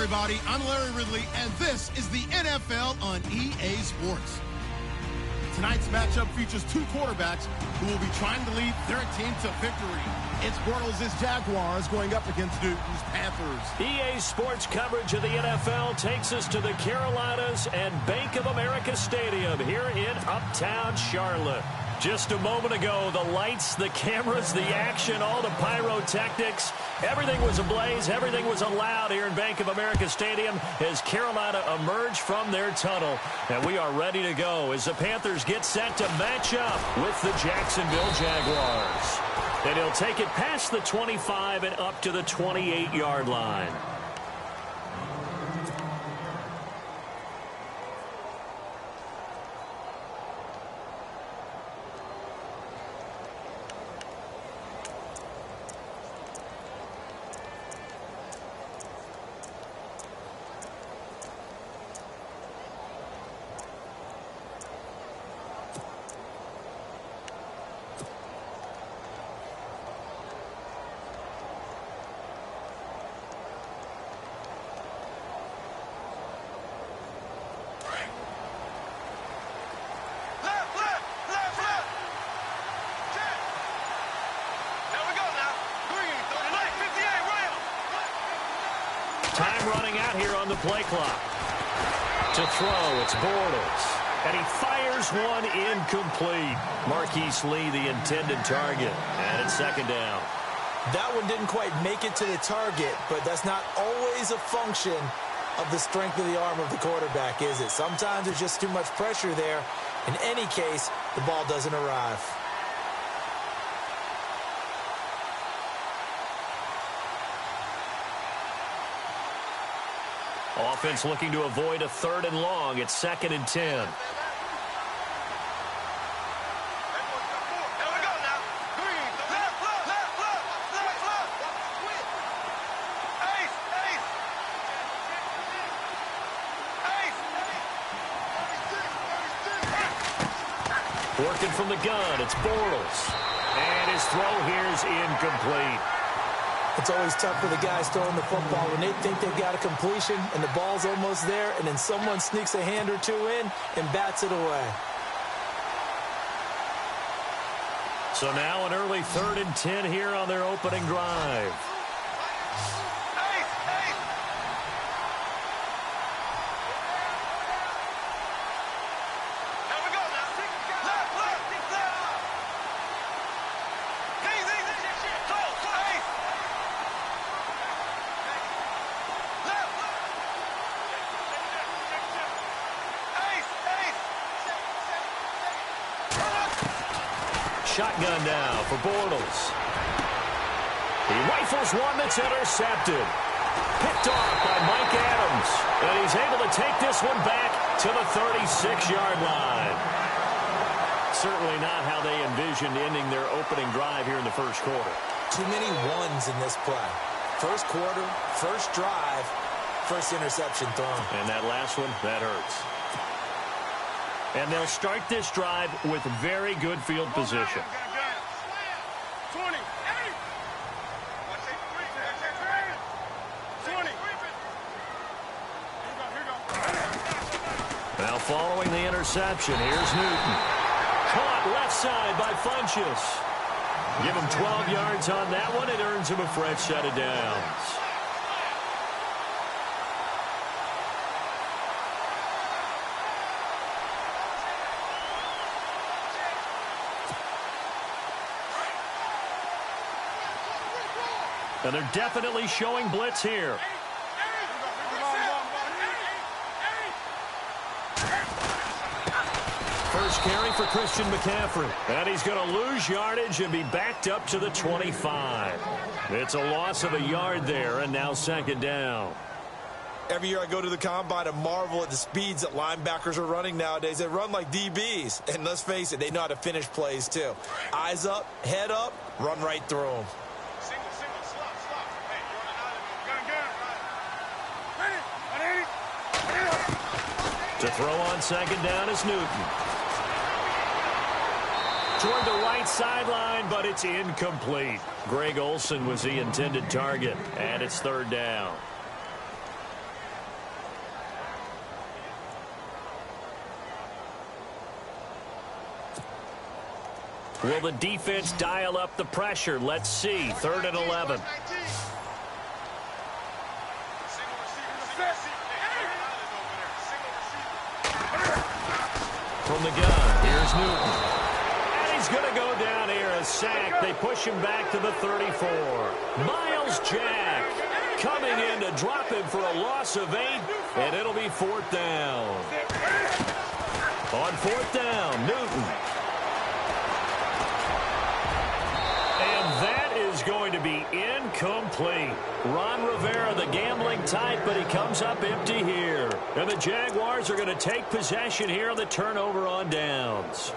everybody. I'm Larry Ridley, and this is the NFL on EA Sports. Tonight's matchup features two quarterbacks who will be trying to lead their team to victory. It's Bortles' Jaguars going up against Newton's Panthers. EA Sports coverage of the NFL takes us to the Carolinas and Bank of America Stadium here in Uptown Charlotte. Just a moment ago, the lights, the cameras, the action, all the pyrotechnics, everything was ablaze, everything was allowed here in Bank of America Stadium as Carolina emerged from their tunnel. And we are ready to go as the Panthers get set to match up with the Jacksonville Jaguars. And he'll take it past the 25 and up to the 28-yard line. Time running out here on the play clock. To throw, it's Bortles. And he fires one incomplete. Marquise Lee, the intended target. And it's second down. That one didn't quite make it to the target, but that's not always a function of the strength of the arm of the quarterback, is it? Sometimes there's just too much pressure there. In any case, the ball doesn't arrive. Offense looking to avoid a 3rd and long. It's 2nd and 10. Working from the gun, it's Bortles. And his throw here is incomplete. It's always tough for the guys throwing the football when they think they've got a completion and the ball's almost there, and then someone sneaks a hand or two in and bats it away. So now an early 3rd and 10 here on their opening drive. Shotgun now for Bortles. He rifles one that's intercepted. Picked off by Mike Adams. And he's able to take this one back to the 36-yard line. Certainly not how they envisioned ending their opening drive here in the first quarter. Too many ones in this play. First quarter, first drive, first interception thrown. And that last one, that hurts. And they'll start this drive with very good field position. Now following the interception, here's Newton. Caught left side by Funchess. Give him 12 yards on that one. It earns him a fresh set of downs. And they're definitely showing blitz here. First carry for Christian McCaffrey. And he's going to lose yardage and be backed up to the 25. It's a loss of a yard there, and now second down. Every year I go to the combine and marvel at the speeds that linebackers are running nowadays. They run like DBs. And let's face it, they know how to finish plays too. Eyes up, head up, run right through them. To throw on second down is Newton. Toward the right sideline, but it's incomplete. Greg Olsen was the intended target, and it's third down. Will the defense dial up the pressure? Let's see. 3rd and 11. From the gun, here's Newton. And he's going to go down here, a sack. They push him back to the 34. Miles Jack coming in to drop him for a loss of 8, and it'll be 4th down. On 4th down, Newton. And that is going to be incomplete. Ron Rivera, the gambling type, but he comes up empty here. And the Jaguars are going to take possession here on the turnover on downs.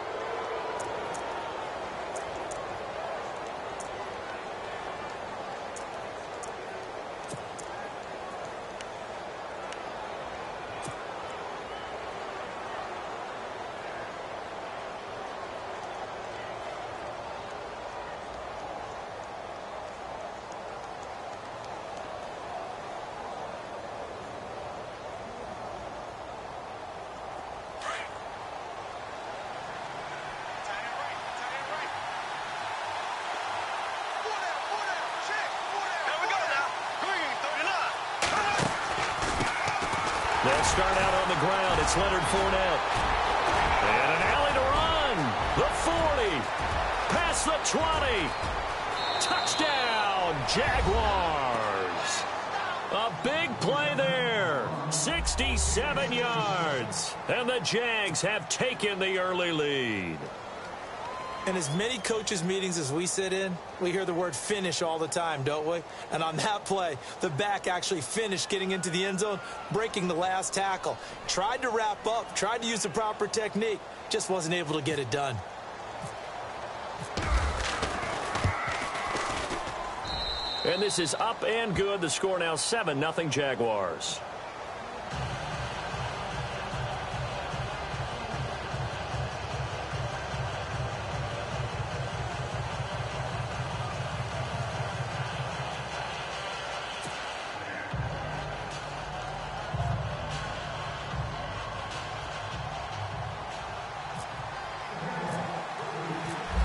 They'll start out on the ground. It's Leonard Fournette. And an alley to run. The 40. Past the 20. Touchdown, Jaguars. A big play there. 67 yards. And the Jags have taken the early lead. In as many coaches' meetings as we sit in, we hear the word finish all the time, don't we? And on that play, the back actually finished getting into the end zone, breaking the last tackle. Tried to wrap up, tried to use the proper technique, just wasn't able to get it done. And this is up and good. The score now 7-0 Jaguars.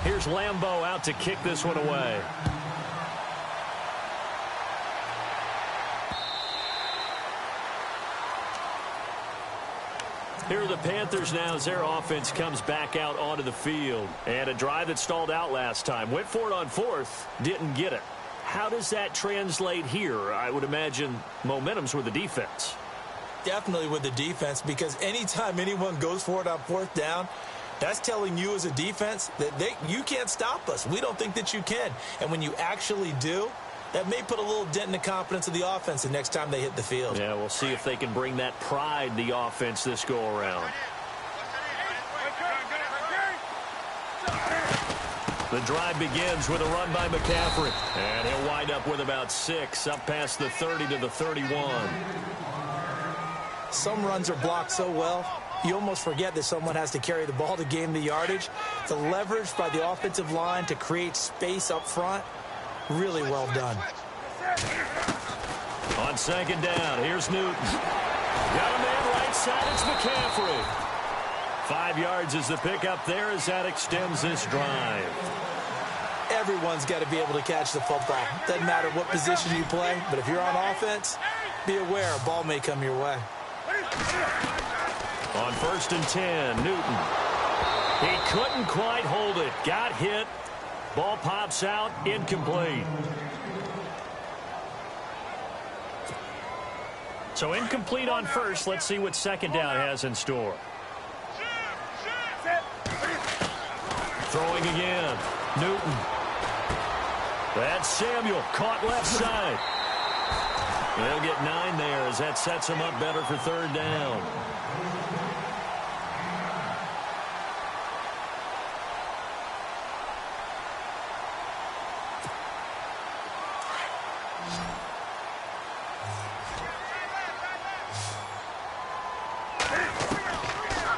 Here's Lambeau out to kick this one away. Here are the Panthers now as their offense comes back out onto the field. And a drive that stalled out last time. Went for it on 4th, didn't get it. How does that translate here? I would imagine momentum's with the defense. Definitely with the defense, because anytime anyone goes for it on 4th down, that's telling you as a defense that you can't stop us. We don't think that you can. And when you actually do, that may put a little dent in the confidence of the offense the next time they hit the field. Yeah, we'll see if they can bring that pride, the offense, this go-around. The drive begins with a run by McCaffrey. And he'll wind up with about 6, up past the 30 to the 31. Some runs are blocked so well, you almost forget that someone has to carry the ball to gain the yardage. The leverage by the offensive line to create space up front, really well done. On 2nd down, here's Newton. Got a man right side, it's McCaffrey. 5 yards is the pickup there as that extends this drive. Everyone's got to be able to catch the football. Doesn't matter what position you play, but if you're on offense, be aware a ball may come your way. On 1st and 10, Newton. He couldn't quite hold it. Got hit. Ball pops out. Incomplete. So incomplete on 1st. Let's see what 2nd down has in store. Throwing again. Newton. That's Samuel. Caught left side. They'll get 9 there as that sets them up better for 3rd down.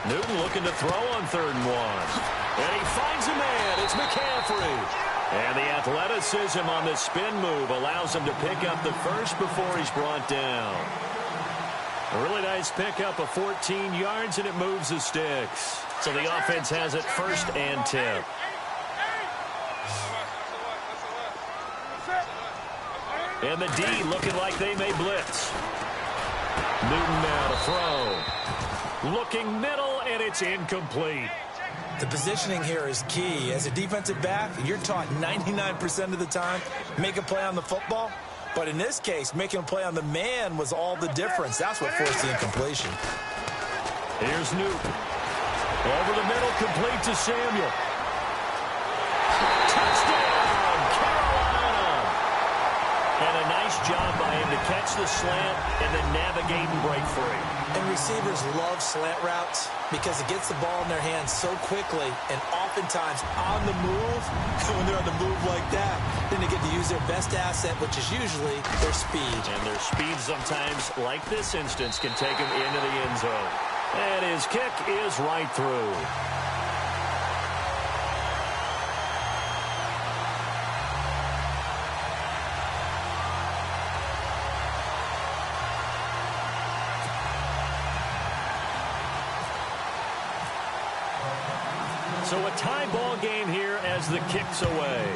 Newton looking to throw on 3rd and 1. And he finds a man. It's McCaffrey. And the athleticism on the spin move allows him to pick up the first before he's brought down. A really nice pickup of 14 yards, and it moves the sticks. So the offense has it 1st and 10. And the D looking like they may blitz. Newton now to throw. Looking middle, and it's incomplete. The positioning here is key. As a defensive back, you're taught 99% of the time, make a play on the football. But in this case, making a play on the man was all the difference. That's what forced the incompletion. Here's Newton. Over the middle, complete to Samuel. Touchdown, Carolina! And a nice job by him to catch the slant and then navigate and break free. And receivers love slant routes because it gets the ball in their hands so quickly and oftentimes on the move. When they're on the move like that, then they get to use their best asset, which is usually their speed. And their speed sometimes, like this instance, can take them into the end zone. And his kick is right through. So a tie ball game here as the kick's away.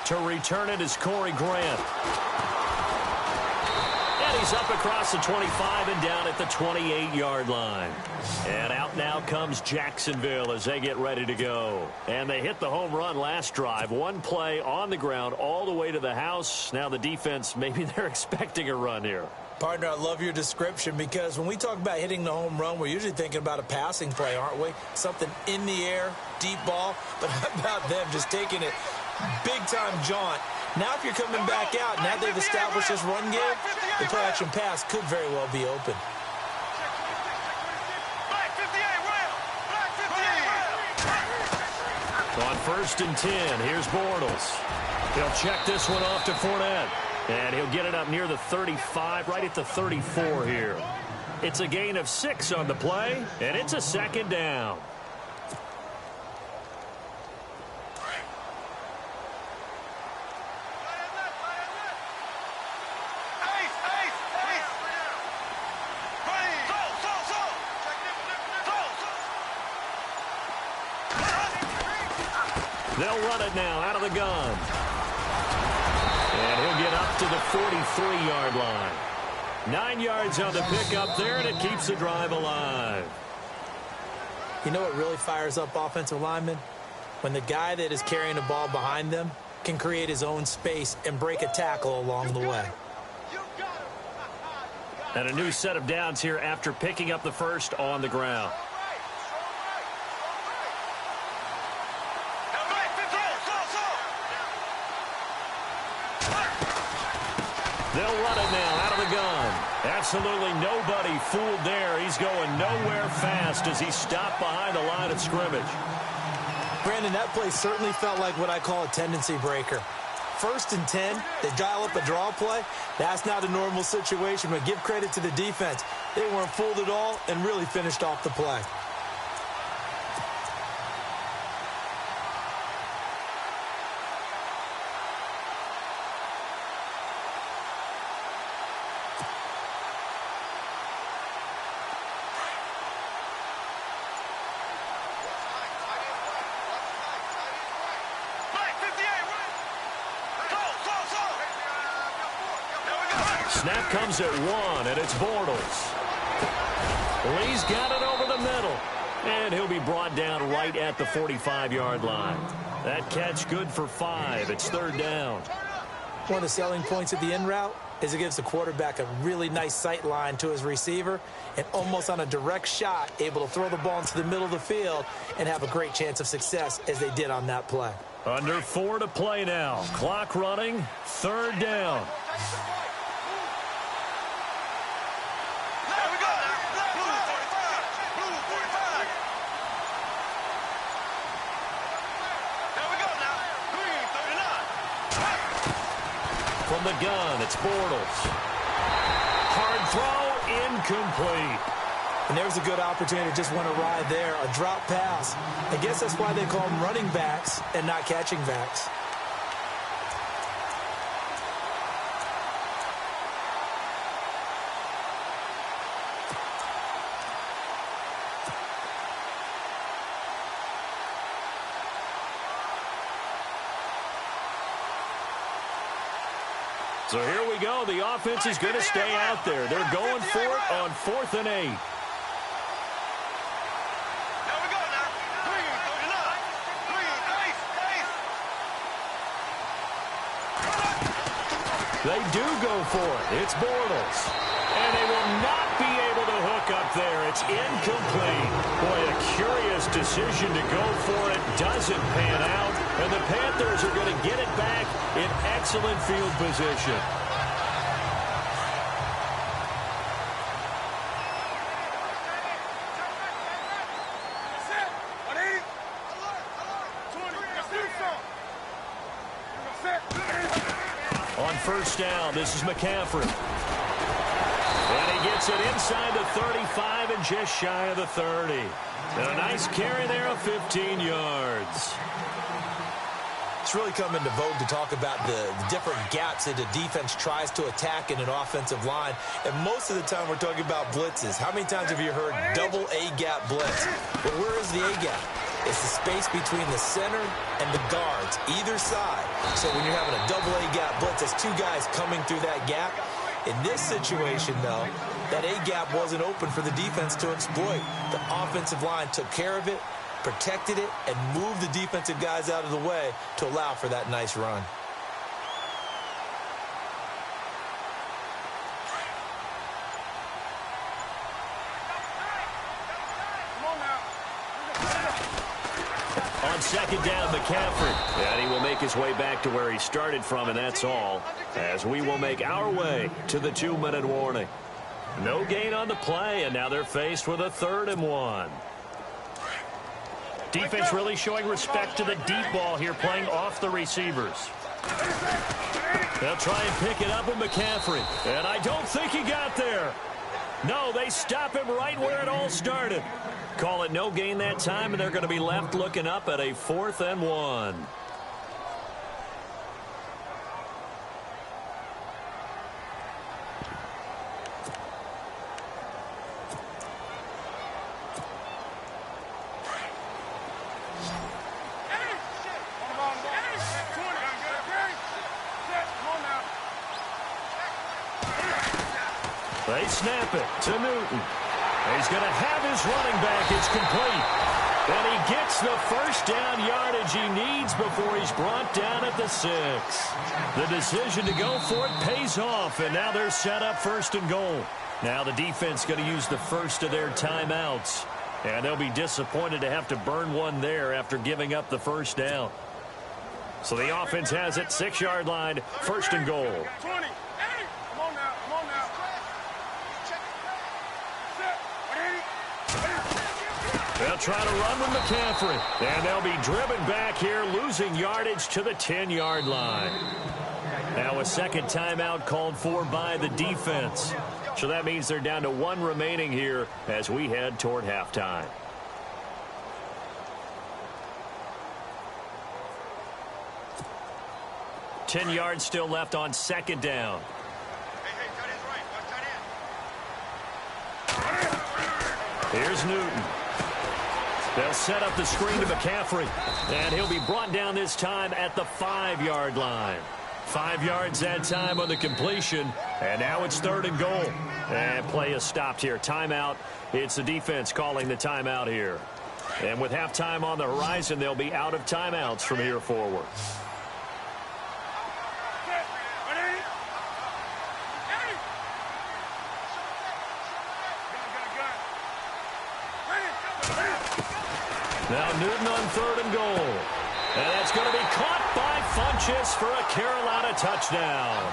To return it is Corey Grant. And he's up across the 25 and down at the 28-yard line. And out now comes Jacksonville as they get ready to go. And they hit the home run last drive. One play on the ground all the way to the house. Now the defense, maybe they're expecting a run here. Partner, I love your description because when we talk about hitting the home run, we're usually thinking about a passing play, aren't we? Something in the air, deep ball. But how about them just taking it big-time jaunt? Now if you're coming back out, now they've established this run game, the play-action pass could very well be open. On 1st and 10, here's Bortles. He'll check this one off to Fournette. And he'll get it up near the 35, right at the 34 here. It's a gain of 6 on the play, and it's a 2nd down. They'll run it now out of the gun. And he'll get up to the 43-yard line. 9 yards on the pickup there, and it keeps the drive alive. You know what really fires up offensive linemen? When the guy that is carrying the ball behind them can create his own space and break a tackle along the way. And a new set of downs here after picking up the first on the ground. They'll run it now out of the gun. Absolutely nobody fooled there. He's going nowhere fast as he stopped behind the line of scrimmage. Brandon, that play certainly felt like what I call a tendency breaker. 1st and 10, they dial up a draw play. That's not a normal situation, but give credit to the defense. They weren't fooled at all and really finished off the play. Snap comes at 1, and it's Bortles. Lee's got it over the middle, and he'll be brought down right at the 45-yard line. That catch good for 5. It's 3rd down. One of the selling points of the in route is it gives the quarterback a really nice sight line to his receiver and almost on a direct shot able to throw the ball into the middle of the field and have a great chance of success as they did on that play. Under 4 to play now. Clock running. 3rd down. From the gun, it's Bortles. Hard throw, incomplete. And there's a good opportunity to just want to ride there, a drop pass. I guess that's why they call them running backs and not catching backs. So here we go. The offense is going to stay out there. They're going for it on 4th and 8. They do go for it. It's Bortles. And they will not be able to hook up there. It's incomplete. Boy, a curious decision to go for it. Doesn't pan out. And the Panthers are going to get it back in excellent field position. On first down, this is McCaffrey. And he gets it inside the 35 and just shy of the 30. And a nice carry there of 15 yards. It's really come into vogue to talk about the different gaps that the defense tries to attack in an offensive line. And most of the time we're talking about blitzes. How many times have you heard double A-gap blitz? But where is the A-gap? It's the space between the center and the guards, either side. So when you're having a double A-gap blitz, there's two guys coming through that gap. In this situation, though, that A-gap wasn't open for the defense to exploit. The offensive line took care of it, protected it, and moved the defensive guys out of the way to allow for that nice run. On second down, McCaffrey. And he will make his way back to where he started from, and that's all, as we will make our way to the 2-minute warning. No gain on the play, and now they're faced with a 3rd and 1. Defense really showing respect to the deep ball here, playing off the receivers. They'll try and pick it up with McCaffrey. And I don't think he got there. No, they stop him right where it all started. Call it no gain that time, and they're going to be left looking up at a 4th and 1. They snap it to Newton. He's going to have his running back. It's complete. And he gets the first down yardage he needs before he's brought down at the 6. The decision to go for it pays off, and now they're set up 1st and goal. Now the defense going to use the first of their timeouts. And they'll be disappointed to have to burn one there after giving up the first down. So the offense has it, 6-yard line, 1st and goal. 20. They'll try to run with McCaffrey. And they'll be driven back here, losing yardage to the 10-yard line. Now a second timeout called for by the defense. So that means they're down to 1 remaining here as we head toward halftime. Ten yards still left on second down. Here's Newton. They'll set up the screen to McCaffrey, and he'll be brought down this time at the 5-yard line. 5 yards that time on the completion, and now it's 3rd and goal. And play is stopped here. Timeout. It's the defense calling the timeout here. And with halftime on the horizon, they'll be out of timeouts from here forward. Now Newton on 3rd and goal. And that's going to be caught by Funchess for a Carolina touchdown.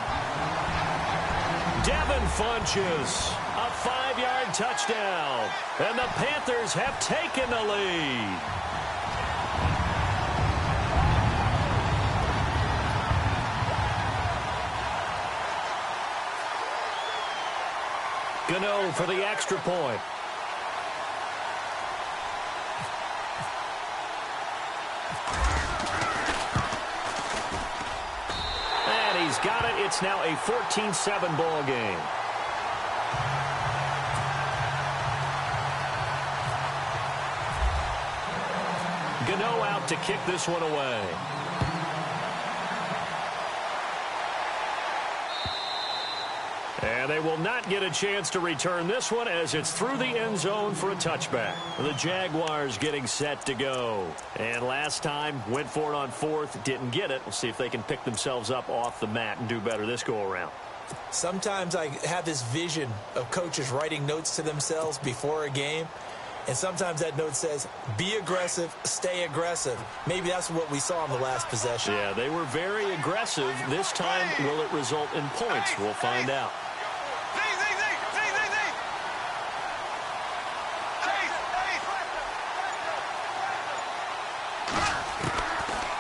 Devin Funchess, a 5-yard touchdown. And the Panthers have taken the lead. Gano for the extra point. He's got it. It's now a 14-7 ball game. Gano out to kick this one away. they will not get a chance to return this one as it's through the end zone for a touchback. The Jaguars getting set to go. And last time, went for it on fourth, didn't get it. We'll see if they can pick themselves up off the mat and do better this go-around. Sometimes I have this vision of coaches writing notes to themselves before a game. And sometimes that note says, be aggressive, stay aggressive. Maybe that's what we saw in the last possession. Yeah, they were very aggressive. This time, will it result in points? We'll find out.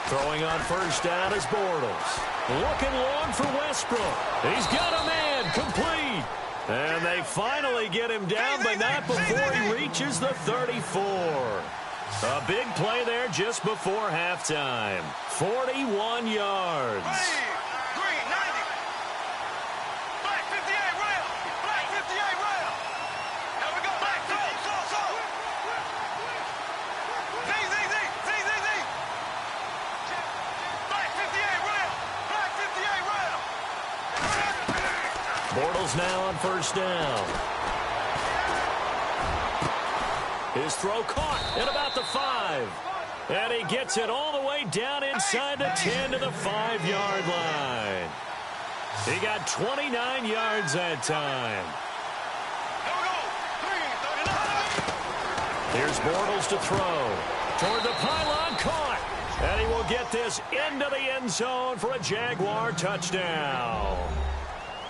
Throwing on first down is Bortles. Looking long for Westbrook. He's got a man, complete. And they finally get him down, but not before he reaches the 34. A big play there just before halftime. 41 yards. Bortles now on first down. His throw caught at about the 5. And he gets it all the way down inside the 10 to the 5-yard line. He got 29 yards that time. Here's Bortles to throw. Toward the pylon, caught. And he will get this into the end zone for a Jaguar touchdown.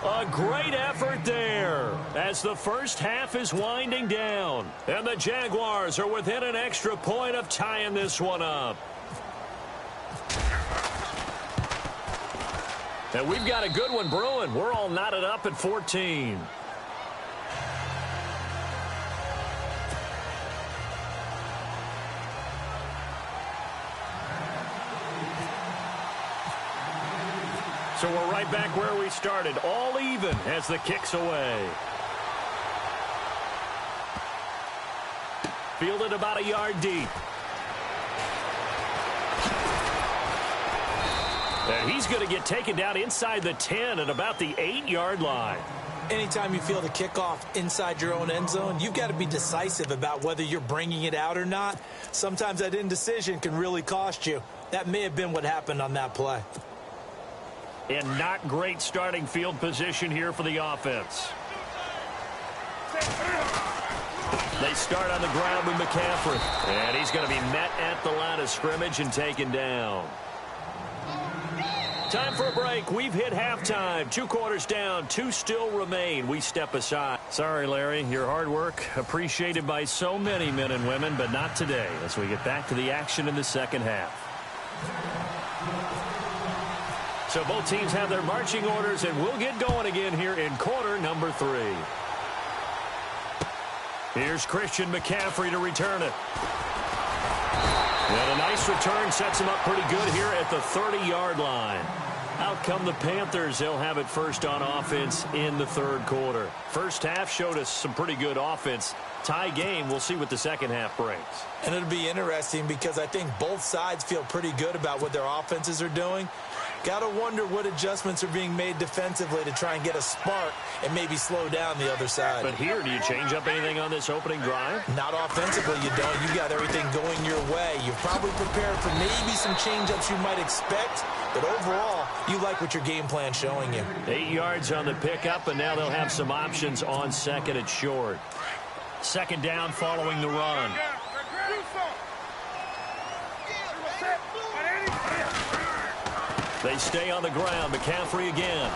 A great effort there as the first half is winding down. And the Jaguars are within an extra point of tying this one up. And we've got a good one brewing. We're all knotted up at 14. So we're right back where we started, all even as the kick's away. Fielded about a yard deep. And he's going to get taken down inside the 10 at about the 8-yard line. Anytime you feel the kickoff inside your own end zone, you've got to be decisive about whether you're bringing it out or not. Sometimes that indecision can really cost you. That may have been what happened on that play. And not great starting field position here for the offense. They start on the ground with McCaffrey. And he's going to be met at the line of scrimmage and taken down. Time for a break. We've hit halftime. 2 quarters down. 2 still remain. We step aside. Sorry, Larry. Your hard work appreciated by so many men and women, but not today as we get back to the action in the second half. So both teams have their marching orders, and we'll get going again here in quarter number 3. Here's Christian McCaffrey to return it. And a nice return sets him up pretty good here at the 30-yard line. Out come the Panthers. They'll have it first on offense in the third quarter. First half showed us some pretty good offense. Tie game. We'll see what the second half brings. And it'll be interesting because I think both sides feel pretty good about what their offenses are doing. Got to wonder what adjustments are being made defensively to try and get a spark and maybe slow down the other side. But here, do you change up anything on this opening drive? Not offensively, you don't. You've got everything going your way. You've probably prepared for maybe some change-ups you might expect, but overall, you like what your game plan's showing you. 8 yards on the pickup, and now they'll have some options on second and short. Second down following the run. They stay on the ground. McCaffrey again.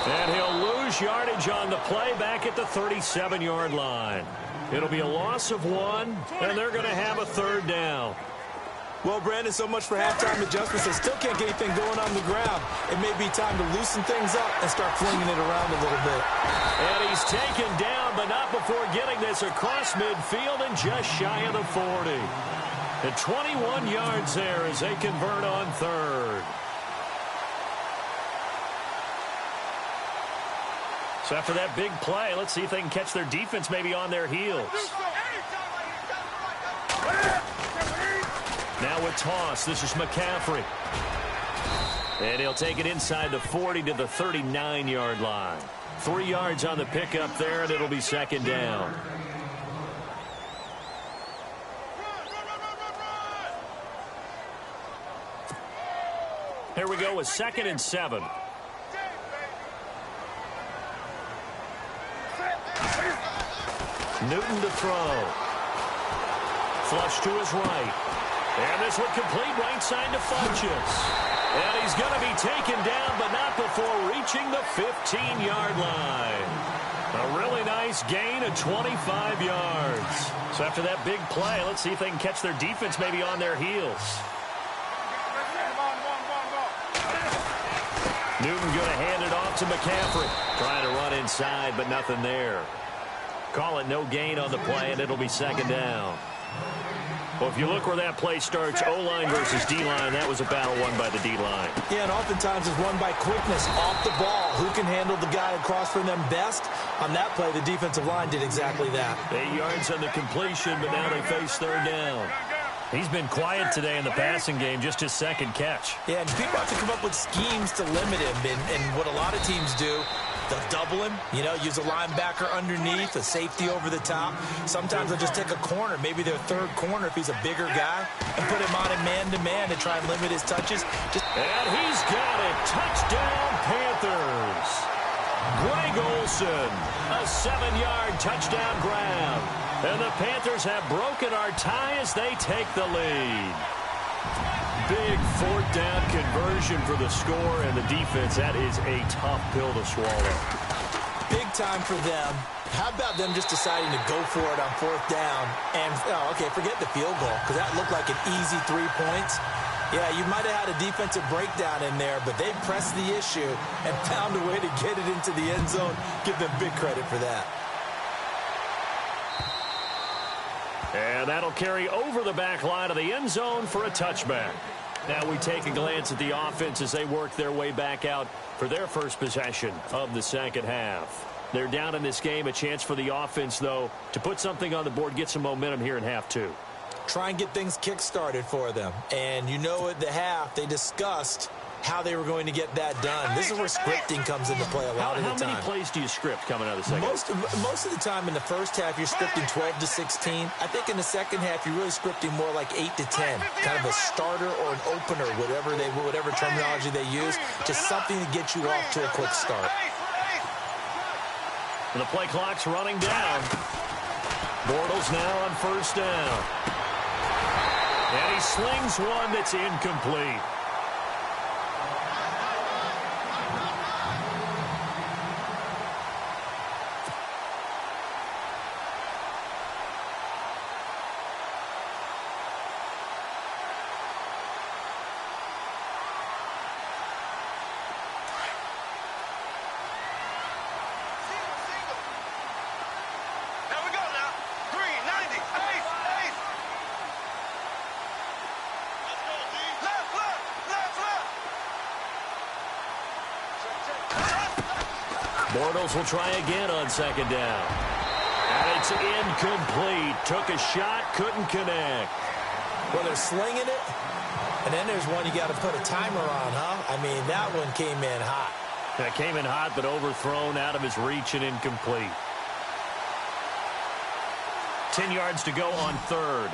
And he'll lose yardage on the play back at the 37-yard line. It'll be a loss of 1, and they're going to have a third down. Well, Brandon, so much for halftime adjustments. They still can't get anything going on the ground. It may be time to loosen things up and start flinging it around a little bit. And he's taken down, but not before getting this across midfield and just shy of the 40. At 21 yards there as they convert on third. So after that big play, let's see if they can catch their defense maybe on their heels. Now with toss, this is McCaffrey. And he'll take it inside the 40 to the 39-yard line. 3 yards on the pickup there, and it'll be second down. Here we go with 2nd and 7. Newton to throw. Flush to his right. And this one complete right side to Funchess. And he's going to be taken down, but not before reaching the 15-yard line. A really nice gain of 25 yards. So after that big play, let's see if they can catch their defense maybe on their heels. Newton going to hand it off to McCaffrey. Trying to run inside, but nothing there. Call it no gain on the play, and it'll be second down. Well, if you look where that play starts, O-line versus D-line, that was a battle won by the D-line. Yeah, and oftentimes it's won by quickness off the ball. Who can handle the guy across from them best? On that play, the defensive line did exactly that. 8 yards on the completion, but now they face third down. He's been quiet today in the passing game, just his second catch. Yeah, and people have to come up with schemes to limit him, and what a lot of teams do, they'll double him, use a linebacker underneath, a safety over the top. Sometimes they'll just take a corner, maybe their third corner if he's a bigger guy, and put him on a man-to-man to try and limit his touches. And he's got it. Touchdown, Panthers. Greg Olsen, a 7-yard touchdown grab. And the Panthers have broken our tie as they take the lead. Big fourth down conversion for the score, and the defense, that is a tough pill to swallow. Big time for them. How about them just deciding to go for it on fourth down? And, forget the field goal, because that looked like an easy 3 points. Yeah, you might have had a defensive breakdown in there, but they pressed the issue and found a way to get it into the end zone. Give them big credit for that. And that'll carry over the back line of the end zone for a touchback. Now we take a glance at the offense as they work their way back out for their first possession of the second half. They're down in this game. A chance for the offense, though, to put something on the board, get some momentum here in half two. Try and get things kick-started for them. And at the half, they discussed how they were going to get that done. This is where scripting comes into play a lot of the time. How many plays do you script coming out of the second half? Most of the time in the first half, you're scripting 12 to 16. I think in the second half, you're really scripting more like 8 to 10. Kind of a starter or an opener, whatever terminology they use. Just something to get you off to a quick start. And the play clock's running down. Bortles now on first down. And he slings one that's incomplete. Bortles will try again on second down. And it's incomplete. Took a shot, couldn't connect. Well, they're slinging it. And then there's one you got to put a timer on, huh? I mean, that one came in hot. That came in hot, but overthrown, out of his reach and incomplete. 10 yards to go on third.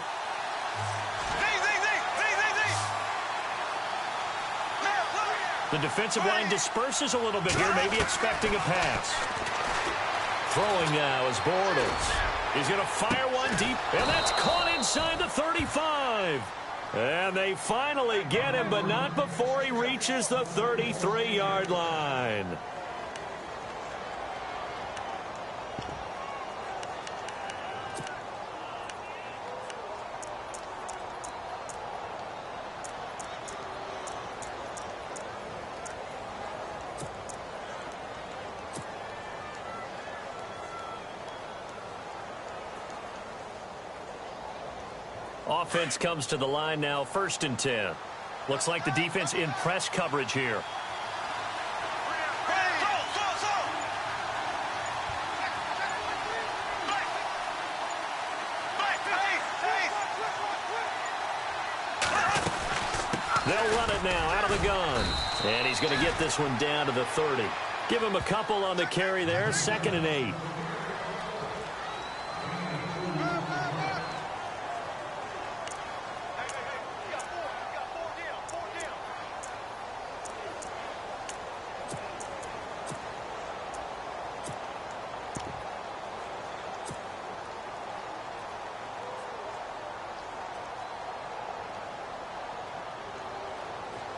The defensive line disperses a little bit here, maybe expecting a pass. Throwing now is Bortles. He's going to fire one deep, and that's caught inside the 35. And they finally get him, but not before he reaches the 33-yard line. Offense comes to the line now, 1st and 10. Looks like the defense in press coverage here. They'll run it now out of the gun. And he's going to get this one down to the 30. Give him a couple on the carry there. 2nd and 8.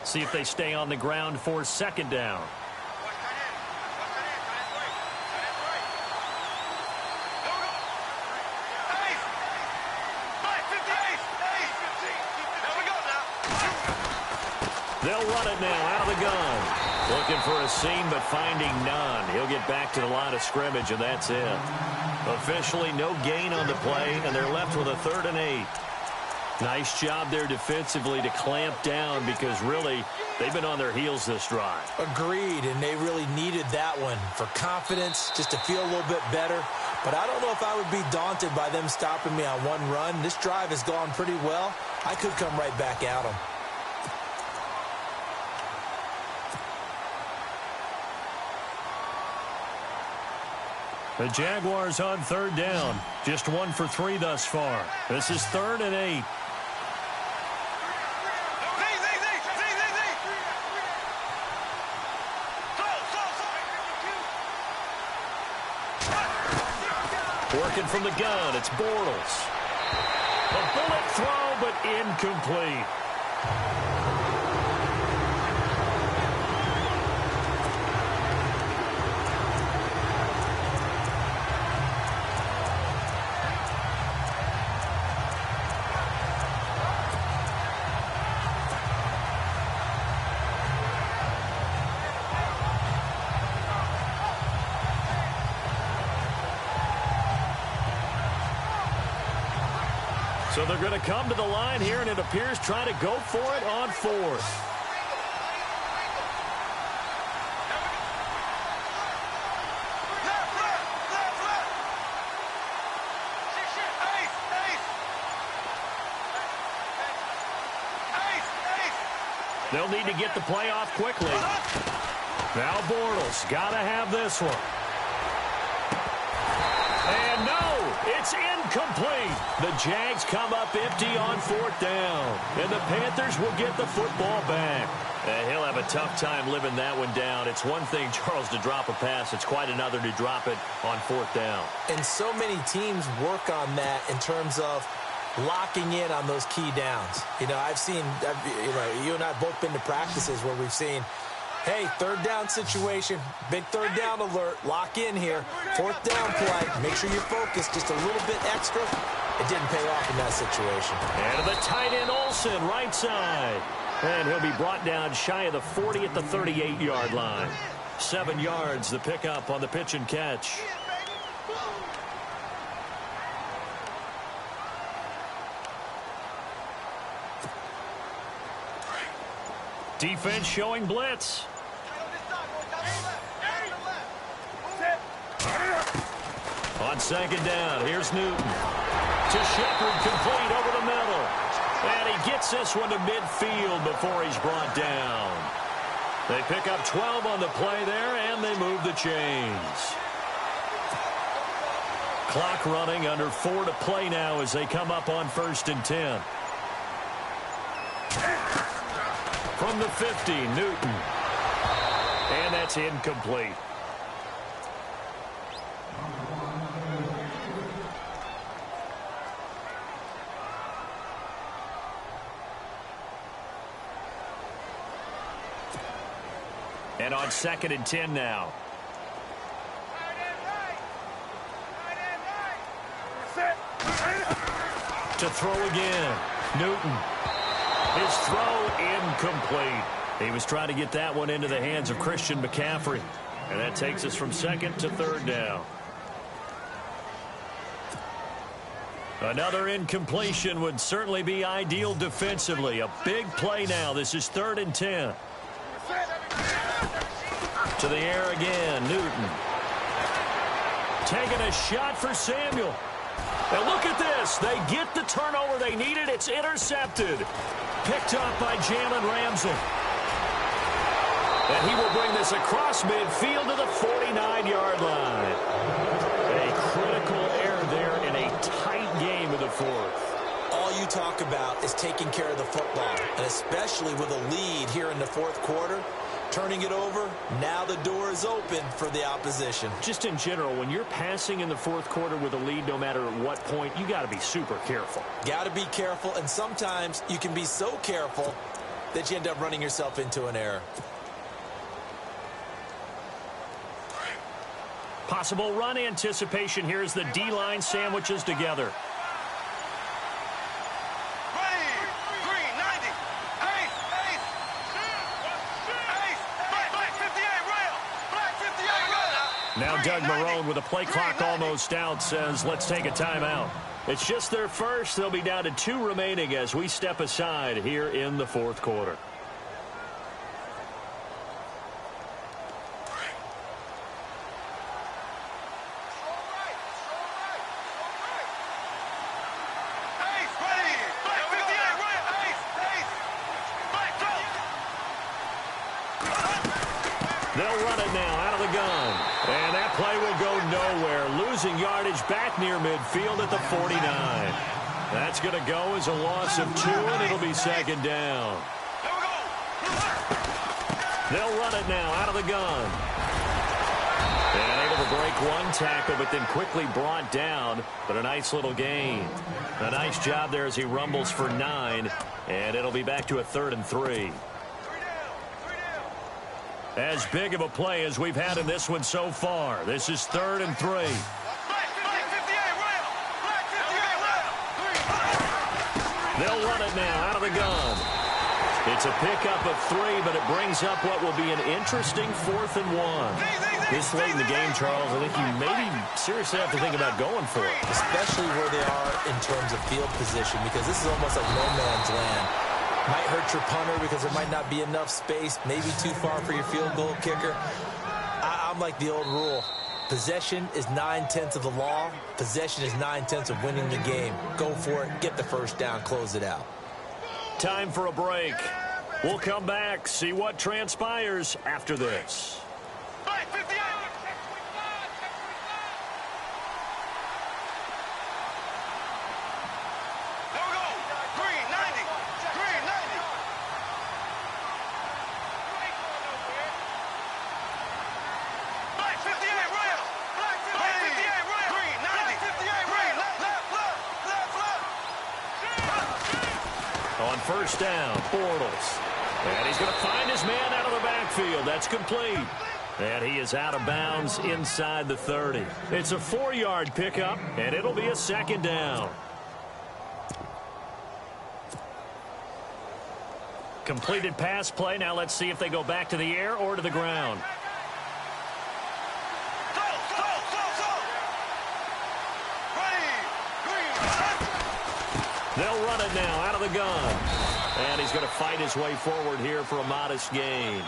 See if they stay on the ground for 2nd down. They'll run it now out of the gun. Looking for a seam, but finding none. He'll get back to the line of scrimmage, and that's it. Officially no gain on the play, and they're left with a 3rd and 8. Nice job there defensively to clamp down because really they've been on their heels this drive. Agreed, and they really needed that one for confidence, just to feel a little bit better. But I don't know if I would be daunted by them stopping me on one run. This drive has gone pretty well. I could come right back at them. The Jaguars on 3rd down. Just 1 for 3 thus far. This is 3rd and 8. Working from the gun, it's Bortles. A bullet throw, but incomplete. So they're going to come to the line here, and it appears trying to go for it on 4th. They'll need to get the play off quickly. Now Bortles got to have this one. And no, it's incomplete. The Jags come up empty on 4th down. And the Panthers will get the football back. He'll have a tough time living that one down. It's one thing, Charles, to drop a pass. It's quite another to drop it on 4th down. And so many teams work on that in terms of locking in on those key downs. You know, you and I have both been to practices where we've seen, hey, 3rd down situation, big 3rd down alert, lock in here, 4th down play, make sure you're focused just a little bit extra. It didn't pay off in that situation. And the tight end Olsen, right side. And he'll be brought down shy of the 40 at the 38-yard line. 7 yards, the pickup on the pitch and catch. Defense showing blitz. On 2nd down, here's Newton. To Shepard, complete over the middle. And he gets this one to midfield before he's brought down. They pick up 12 on the play there, and they move the chains. Clock running, under 4 to play now as they come up on 1st and 10. From the 50, Newton. And that's incomplete. And on 2nd and 10 now. To throw again. Newton. His throw incomplete. He was trying to get that one into the hands of Christian McCaffrey. And that takes us from 2nd to 3rd down. Another incompletion would certainly be ideal defensively. A big play now. This is 3rd and 10. To the air again, Newton. Taking a shot for Samuel. And look at this. They get the turnover they needed. It's intercepted. Picked up by Jalen Ramsey. And he will bring this across midfield to the 49-yard line. A critical error there in a tight game in the fourth. All you talk about is taking care of the football, and especially with a lead here in the fourth quarter, turning it over, now the door is open for the opposition. Just in general, when you're passing in the fourth quarter with a lead, no matter at what point, you got to be super careful. Got to be careful, and sometimes you can be so careful that you end up running yourself into an error. Possible run anticipation here as the D-line sandwiches together. Now Doug Marrone, with the play clock almost out, says, let's take a timeout. It's just their first. They'll be down to 2 remaining as we step aside here in the fourth quarter. They'll run it now out of the gun. And that play will go nowhere. Losing yardage back near midfield at the 49. That's going to go as a loss of 2, and it'll be second down. They'll run it now out of the gun. And able to break one tackle, but then quickly brought down. But a nice little gain. A nice job there as he rumbles for 9. And it'll be back to a 3rd and 3. As big of a play as we've had in this one so far. This is 3rd and 3. They'll run it now out of the gun. It's a pickup of 3, but it brings up what will be an interesting 4th and 1. This late in the game, Charles, I think you maybe seriously have to think about going for it. Especially where they are in terms of field position, because this is almost like no man's land. Might hurt your punter because there might not be enough space, maybe too far for your field goal kicker. I'm like the old rule. Possession is 9/10 of the law. Possession is 9/10 of winning the game. Go for it, get the first down, close it out. Time for a break. We'll come back, see what transpires after this. On first down, Bortles. And he's going to find his man out of the backfield. That's complete. And he is out of bounds inside the 30. It's a 4-yard pickup, and it'll be a second down. Completed pass play. Now let's see if they go back to the air or to the ground. They'll run it now out of the gun. And he's going to fight his way forward here for a modest gain.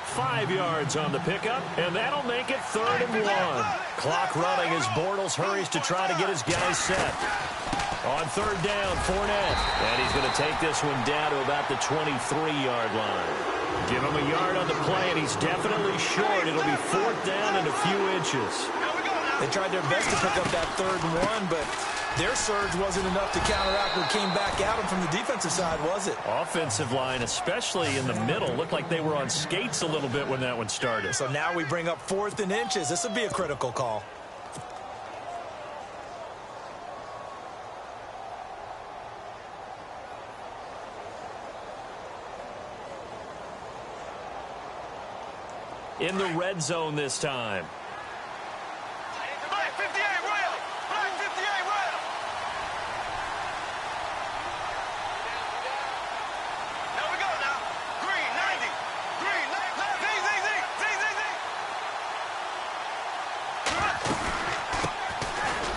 5 yards on the pickup, and that'll make it 3rd and 1. Clock running as Bortles hurries to try to get his guys set. On 3rd down, Fournette. And he's going to take this one down to about the 23-yard line. Give him a yard on the play, and he's definitely short. It'll be 4th down and a few inches. They tried their best to pick up that 3rd and 1, but their surge wasn't enough to counteract what came back at them from the defensive side, was it? Offensive line, especially in the middle, looked like they were on skates a little bit when that one started. So now we bring up 4th and inches. This would be a critical call. In the red zone this time.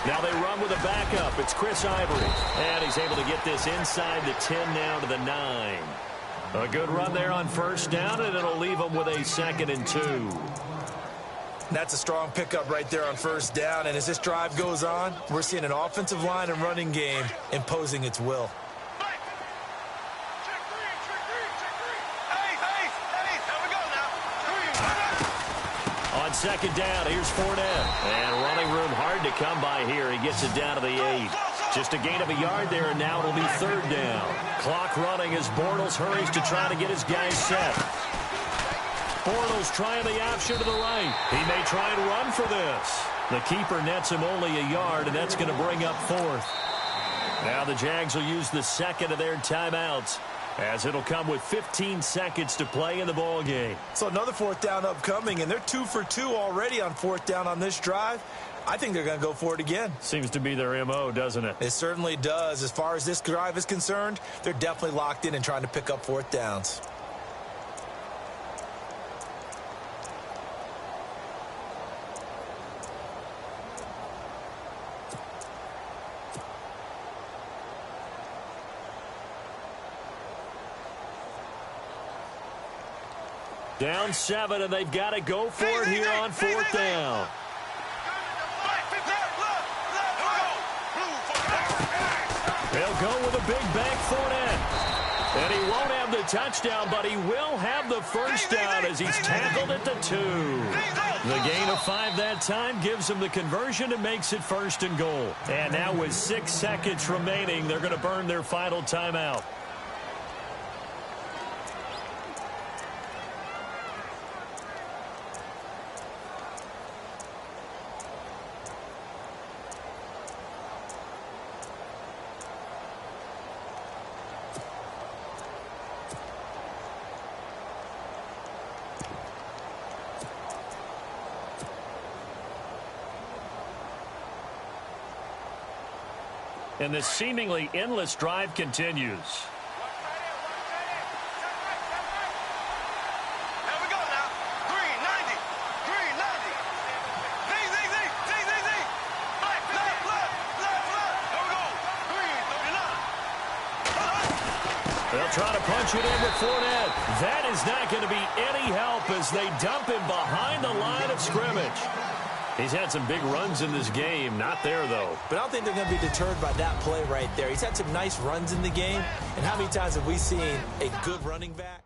Now they run with a backup. It's Chris Ivory. And he's able to get this inside the 10 now to the 9. A good run there on first down, and it'll leave them with a 2nd and 2. That's a strong pickup right there on first down. And as this drive goes on, we're seeing an offensive line and running game imposing its will. On second down, here's Fournette. And running room hard to come by here. He gets it down to the 8. Just a gain of a yard there, and now it'll be third down. Clock running as Bortles hurries to try to get his guys set. Bortles trying the option to the right. He may try and run for this. The keeper nets him only a yard, and that's going to bring up fourth. Now the Jags will use the second of their timeouts, as it'll come with 15 seconds to play in the ball game. So another fourth down upcoming, and they're 2 for 2 already on fourth down on this drive. I think they're going to go for it again. Seems to be their MO, doesn't it? It certainly does. As far as this drive is concerned, they're definitely locked in and trying to pick up fourth downs. Down 7, and they've got to go for it here on fourth down. They'll go with a big bank Fournette. And he won't have the touchdown, but he will have the first down as he's tackled at the 2. The gain of 5 that time gives him the conversion and makes it first and goal. And now with 6 seconds remaining, they're going to burn their final timeout. And this seemingly endless drive continues. Here we go now. Green, 90. Green, 90. Z. Left. Here we go. Green, 39. They'll try to punch it in with Fournette. That is not going to be any help as they dump him behind the line of scrimmage. He's had some big runs in this game. Not there, though. But I don't think they're going to be deterred by that play right there. He's had some nice runs in the game. And how many times have we seen a good running back